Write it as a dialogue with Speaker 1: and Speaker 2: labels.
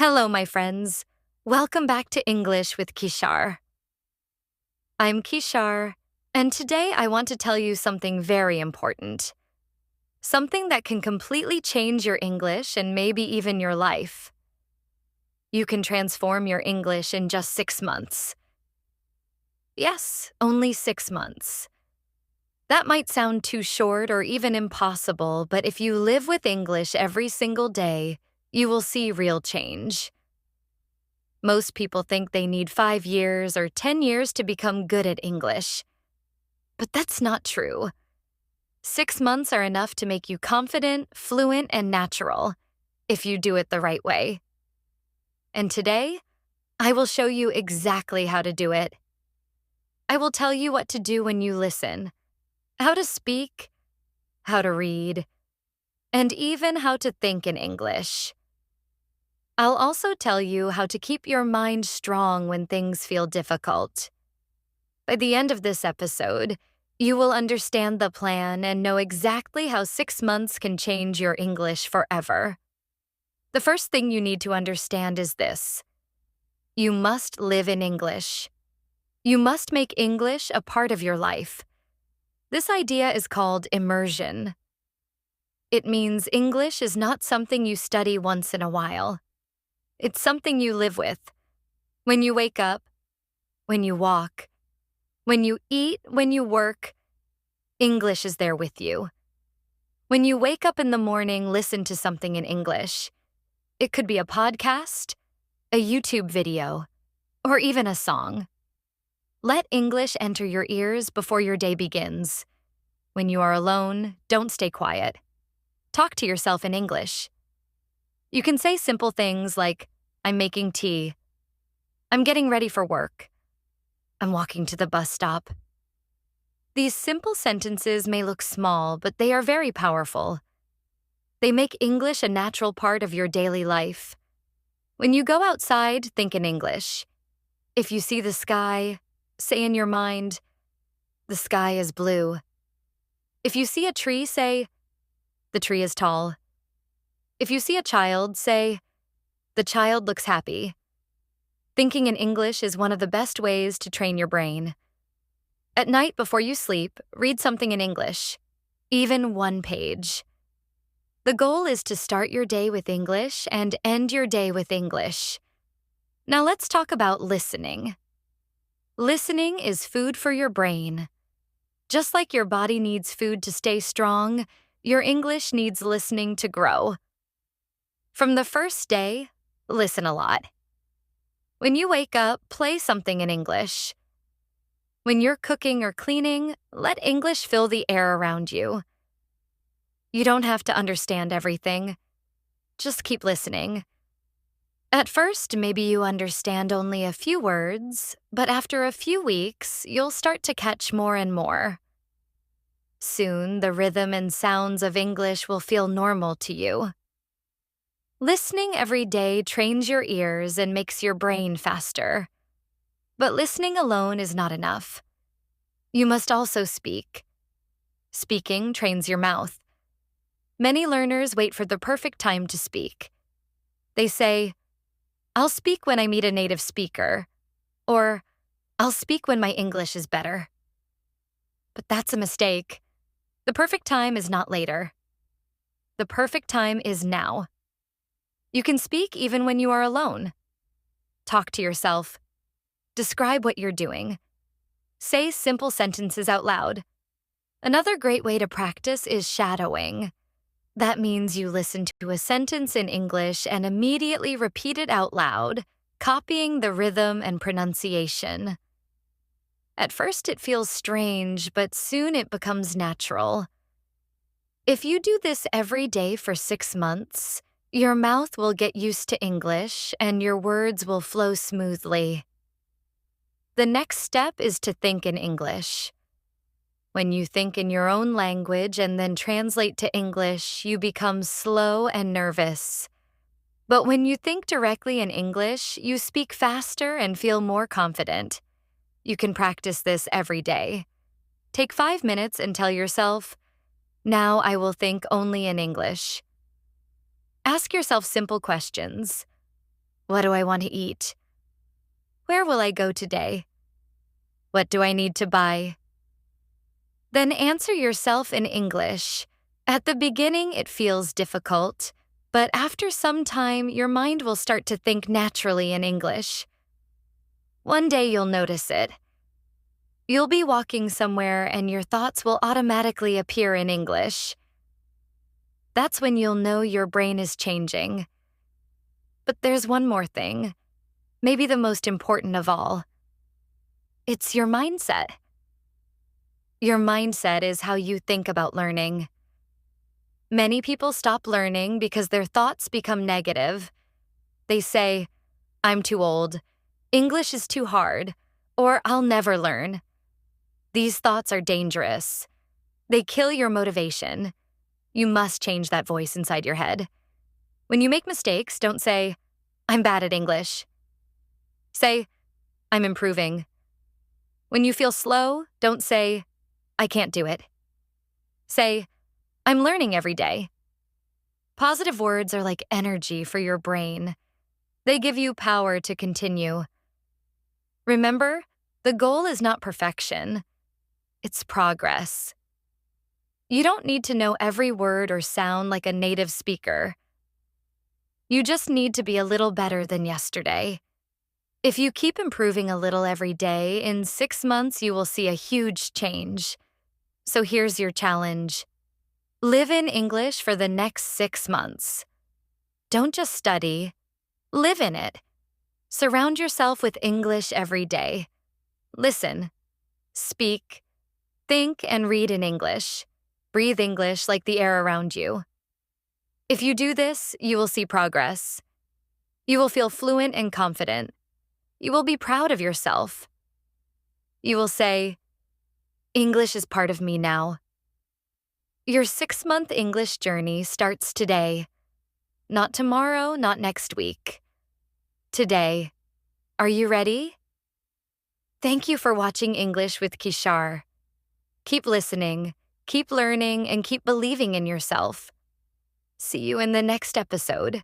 Speaker 1: Hello, my friends. Welcome back to English with Khishar. I'm Khishar, and today I want to tell you something very important. Something that can completely change your English and maybe even your life. You can transform your English in just 6 months. Yes, only 6 months. That might sound too short or even impossible, but if you live with English every single day, you will see real change. Most people think they need 5 years or 10 years to become good at English. But that's not true. 6 months are enough to make you confident, fluent, and natural, if you do it the right way. And today, I will show you exactly how to do it. I will tell you what to do when you listen, how to speak, how to read, and even how to think in English. I'll also tell you how to keep your mind strong when things feel difficult. By the end of this episode, you will understand the plan and know exactly how 6 months can change your English forever. The first thing you need to understand is this: you must live in English. You must make English a part of your life. This idea is called immersion. It means English is not something you study once in a while. It's something you live with. When you wake up, when you walk, when you eat, when you work, English is there with you. When you wake up in the morning, listen to something in English. It could be a podcast, a YouTube video, or even a song. Let English enter your ears before your day begins. When you are alone, don't stay quiet. Talk to yourself in English. You can say simple things like, I'm making tea. I'm getting ready for work. I'm walking to the bus stop. These simple sentences may look small, but they are very powerful. They make English a natural part of your daily life. When you go outside, think in English. If you see the sky, say in your mind, the sky is blue. If you see a tree, say, the tree is tall. If you see a child, say, the child looks happy. Thinking in English is one of the best ways to train your brain. At night before you sleep, read something in English, even one page. The goal is to start your day with English and end your day with English. Now let's talk about listening. Listening is food for your brain. Just like your body needs food to stay strong, your English needs listening to grow. From the first day, listen a lot. When you wake up, play something in English. When you're cooking or cleaning, let English fill the air around you. You don't have to understand everything. Just keep listening. At first, maybe you understand only a few words, but after a few weeks, you'll start to catch more and more. Soon, the rhythm and sounds of English will feel normal to you. Listening every day trains your ears and makes your brain faster. But listening alone is not enough. You must also speak. Speaking trains your mouth. Many learners wait for the perfect time to speak. They say, I'll speak when I meet a native speaker, or I'll speak when my English is better. But that's a mistake. The perfect time is not later. The perfect time is now. You can speak even when you are alone. Talk to yourself. Describe what you're doing. Say simple sentences out loud. Another great way to practice is shadowing. That means you listen to a sentence in English and immediately repeat it out loud, copying the rhythm and pronunciation. At first it feels strange, but soon it becomes natural. If you do this every day for 6 months, your mouth will get used to English and your words will flow smoothly. The next step is to think in English. When you think in your own language and then translate to English, you become slow and nervous. But when you think directly in English, you speak faster and feel more confident. You can practice this every day. Take 5 minutes and tell yourself, now I will think only in English. Ask yourself simple questions. What do I want to eat? Where will I go today? What do I need to buy? Then answer yourself in English. At the beginning, it feels difficult, but after some time, your mind will start to think naturally in English. One day you'll notice it. You'll be walking somewhere and your thoughts will automatically appear in English. That's when you'll know your brain is changing. But there's one more thing, maybe the most important of all. It's your mindset. Your mindset is how you think about learning. Many people stop learning because their thoughts become negative. They say, I'm too old, English is too hard, or I'll never learn. These thoughts are dangerous. They kill your motivation. You must change that voice inside your head. When you make mistakes, don't say, I'm bad at English. Say, I'm improving. When you feel slow, don't say, I can't do it. Say, I'm learning every day. Positive words are like energy for your brain. They give you power to continue. Remember, the goal is not perfection. It's progress. You don't need to know every word or sound like a native speaker. You just need to be a little better than yesterday. If you keep improving a little every day, in 6 months you will see a huge change. So here's your challenge. Live in English for the next 6 months. Don't just study, live in it. Surround yourself with English every day. Listen, speak, think, and read in English. Breathe English like the air around you. If you do this, you will see progress. You will feel fluent and confident. You will be proud of yourself. You will say, English is part of me now. Your 6-month English journey starts today. Not tomorrow, not next week. Today. Are you ready? Thank you for watching English with Khishar. Keep listening, keep learning, and keep believing in yourself. See you in the next episode.